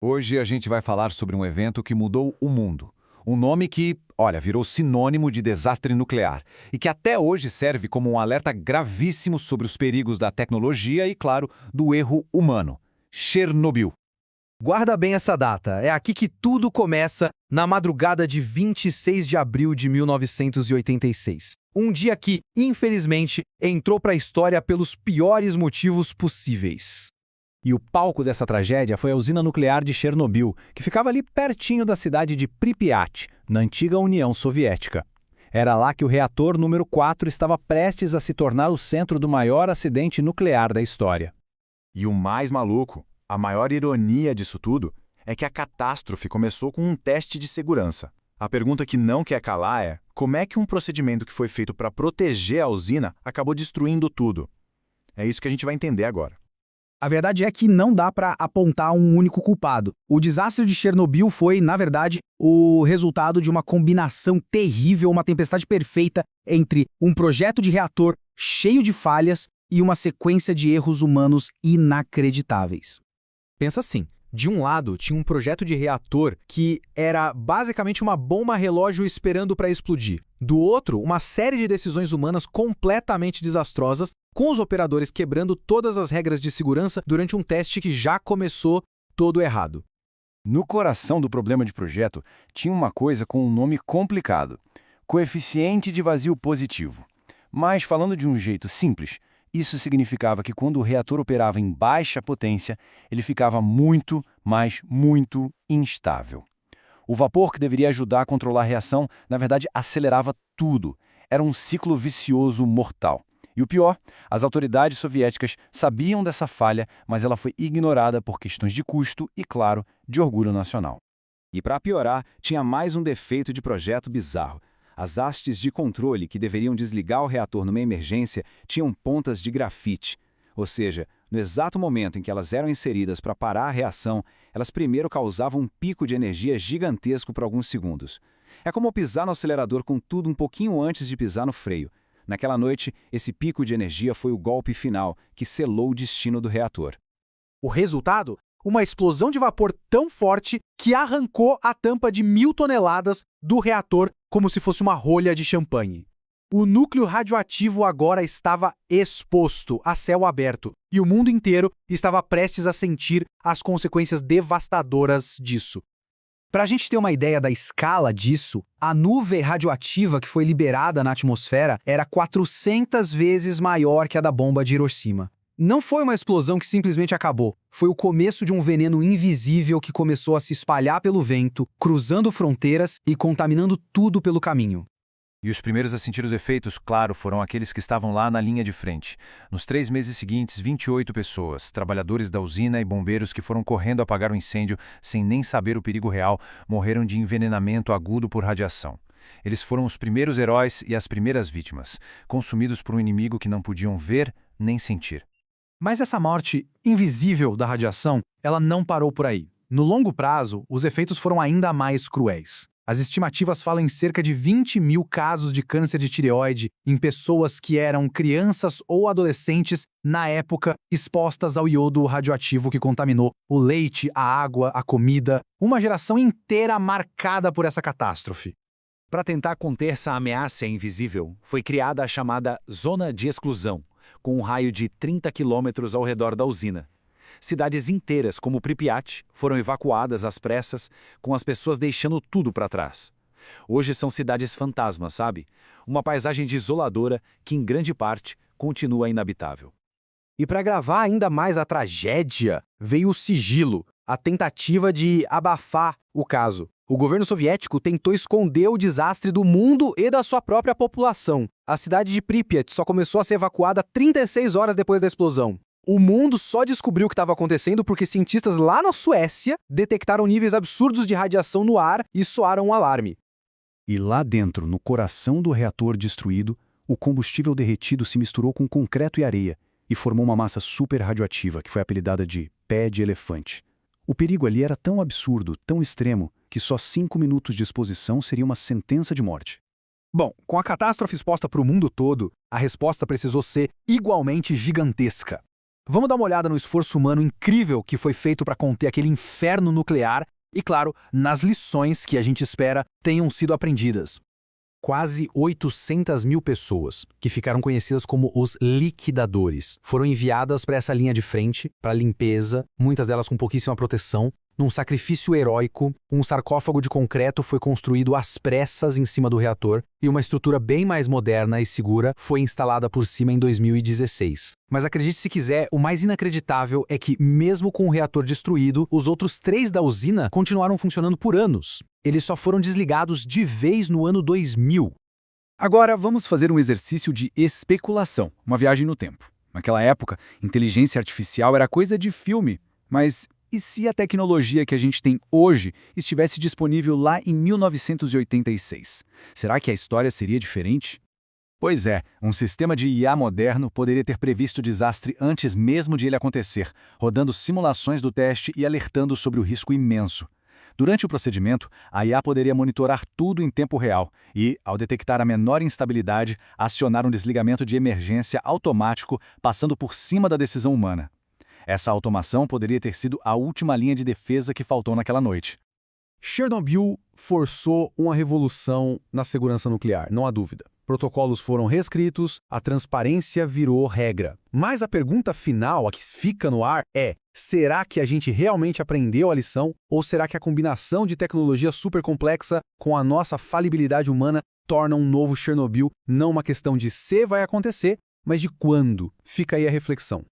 Hoje a gente vai falar sobre um evento que mudou o mundo. Um nome que, olha, virou sinônimo de desastre nuclear e que até hoje serve como um alerta gravíssimo sobre os perigos da tecnologia e, claro, do erro humano. Chernobyl. Guarda bem essa data, é aqui que tudo começa, na madrugada de 26 de abril de 1986. Um dia que, infelizmente, entrou para a história pelos piores motivos possíveis. E o palco dessa tragédia foi a usina nuclear de Chernobyl, que ficava ali pertinho da cidade de Pripyat, na antiga União Soviética. Era lá que o reator número 4 estava prestes a se tornar o centro do maior acidente nuclear da história. E o mais maluco, a maior ironia disso tudo, é que a catástrofe começou com um teste de segurança. A pergunta que não quer calar é: como é que um procedimento que foi feito para proteger a usina acabou destruindo tudo? É isso que a gente vai entender agora. A verdade é que não dá para apontar um único culpado. O desastre de Chernobyl foi, na verdade, o resultado de uma combinação terrível, uma tempestade perfeita entre um projeto de reator cheio de falhas e uma sequência de erros humanos inacreditáveis. Pensa assim, de um lado tinha um projeto de reator que era basicamente uma bomba relógio esperando para explodir. Do outro, uma série de decisões humanas completamente desastrosas, com os operadores quebrando todas as regras de segurança durante um teste que já começou todo errado. No coração do problema de projeto, tinha uma coisa com um nome complicado: coeficiente de vazio positivo. Mas, falando de um jeito simples, isso significava que quando o reator operava em baixa potência, ele ficava muito, mas muito instável. O vapor que deveria ajudar a controlar a reação, na verdade, acelerava tudo. Era um ciclo vicioso mortal. E o pior, as autoridades soviéticas sabiam dessa falha, mas ela foi ignorada por questões de custo e, claro, de orgulho nacional. E para piorar, tinha mais um defeito de projeto bizarro. As hastes de controle que deveriam desligar o reator numa emergência tinham pontas de grafite. Ou seja, no exato momento em que elas eram inseridas para parar a reação, elas primeiro causavam um pico de energia gigantesco por alguns segundos. É como pisar no acelerador com tudo um pouquinho antes de pisar no freio. Naquela noite, esse pico de energia foi o golpe final que selou o destino do reator. O resultado? Uma explosão de vapor tão forte que arrancou a tampa de 1.000 toneladas do reator como se fosse uma rolha de champanhe. O núcleo radioativo agora estava exposto a céu aberto e o mundo inteiro estava prestes a sentir as consequências devastadoras disso. Para a gente ter uma ideia da escala disso, a nuvem radioativa que foi liberada na atmosfera era 400 vezes maior que a da bomba de Hiroshima. Não foi uma explosão que simplesmente acabou. Foi o começo de um veneno invisível que começou a se espalhar pelo vento, cruzando fronteiras e contaminando tudo pelo caminho. E os primeiros a sentir os efeitos, claro, foram aqueles que estavam lá na linha de frente. Nos 3 meses seguintes, 28 pessoas, trabalhadores da usina e bombeiros que foram correndo apagar o incêndio sem nem saber o perigo real, morreram de envenenamento agudo por radiação. Eles foram os primeiros heróis e as primeiras vítimas, consumidos por um inimigo que não podiam ver nem sentir. Mas essa morte invisível da radiação, ela não parou por aí. No longo prazo, os efeitos foram ainda mais cruéis. As estimativas falam em cerca de 20.000 casos de câncer de tireoide em pessoas que eram crianças ou adolescentes na época expostas ao iodo radioativo que contaminou o leite, a água, a comida, uma geração inteira marcada por essa catástrofe. Para tentar conter essa ameaça invisível, foi criada a chamada Zona de Exclusão, com um raio de 30 quilômetros ao redor da usina. Cidades inteiras, como Pripyat, foram evacuadas às pressas, com as pessoas deixando tudo para trás. Hoje são cidades fantasmas, sabe? Uma paisagem desoladora que, em grande parte, continua inabitável. E para agravar ainda mais a tragédia, veio o sigilo, a tentativa de abafar o caso. O governo soviético tentou esconder o desastre do mundo e da sua própria população. A cidade de Pripyat só começou a ser evacuada 36 horas depois da explosão. O mundo só descobriu o que estava acontecendo porque cientistas lá na Suécia detectaram níveis absurdos de radiação no ar e soaram um alarme. E lá dentro, no coração do reator destruído, o combustível derretido se misturou com concreto e areia e formou uma massa super radioativa que foi apelidada de pé de elefante. O perigo ali era tão absurdo, tão extremo, que só 5 minutos de exposição seria uma sentença de morte. Bom, com a catástrofe exposta para o mundo todo, a resposta precisou ser igualmente gigantesca. Vamos dar uma olhada no esforço humano incrível que foi feito para conter aquele inferno nuclear e, claro, nas lições que a gente espera tenham sido aprendidas. Quase 800 mil pessoas, que ficaram conhecidas como os liquidadores, foram enviadas para essa linha de frente, para limpeza, muitas delas com pouquíssima proteção. Num sacrifício heróico, um sarcófago de concreto foi construído às pressas em cima do reator e uma estrutura bem mais moderna e segura foi instalada por cima em 2016. Mas acredite se quiser, o mais inacreditável é que, mesmo com o reator destruído, os outros 3 da usina continuaram funcionando por anos. Eles só foram desligados de vez no ano 2000. Agora vamos fazer um exercício de especulação, uma viagem no tempo. Naquela época, inteligência artificial era coisa de filme, mas e se a tecnologia que a gente tem hoje estivesse disponível lá em 1986? Será que a história seria diferente? Pois é, um sistema de IA moderno poderia ter previsto o desastre antes mesmo de ele acontecer, rodando simulações do teste e alertando sobre o risco imenso. Durante o procedimento, a IA poderia monitorar tudo em tempo real e, ao detectar a menor instabilidade, acionar um desligamento de emergência automático, passando por cima da decisão humana. Essa automação poderia ter sido a última linha de defesa que faltou naquela noite. Chernobyl forçou uma revolução na segurança nuclear, não há dúvida. Protocolos foram reescritos, a transparência virou regra. Mas a pergunta final, a que fica no ar, é: será que a gente realmente aprendeu a lição? Ou será que a combinação de tecnologia supercomplexa com a nossa falibilidade humana torna um novo Chernobyl não uma questão de se vai acontecer, mas de quando? Fica aí a reflexão.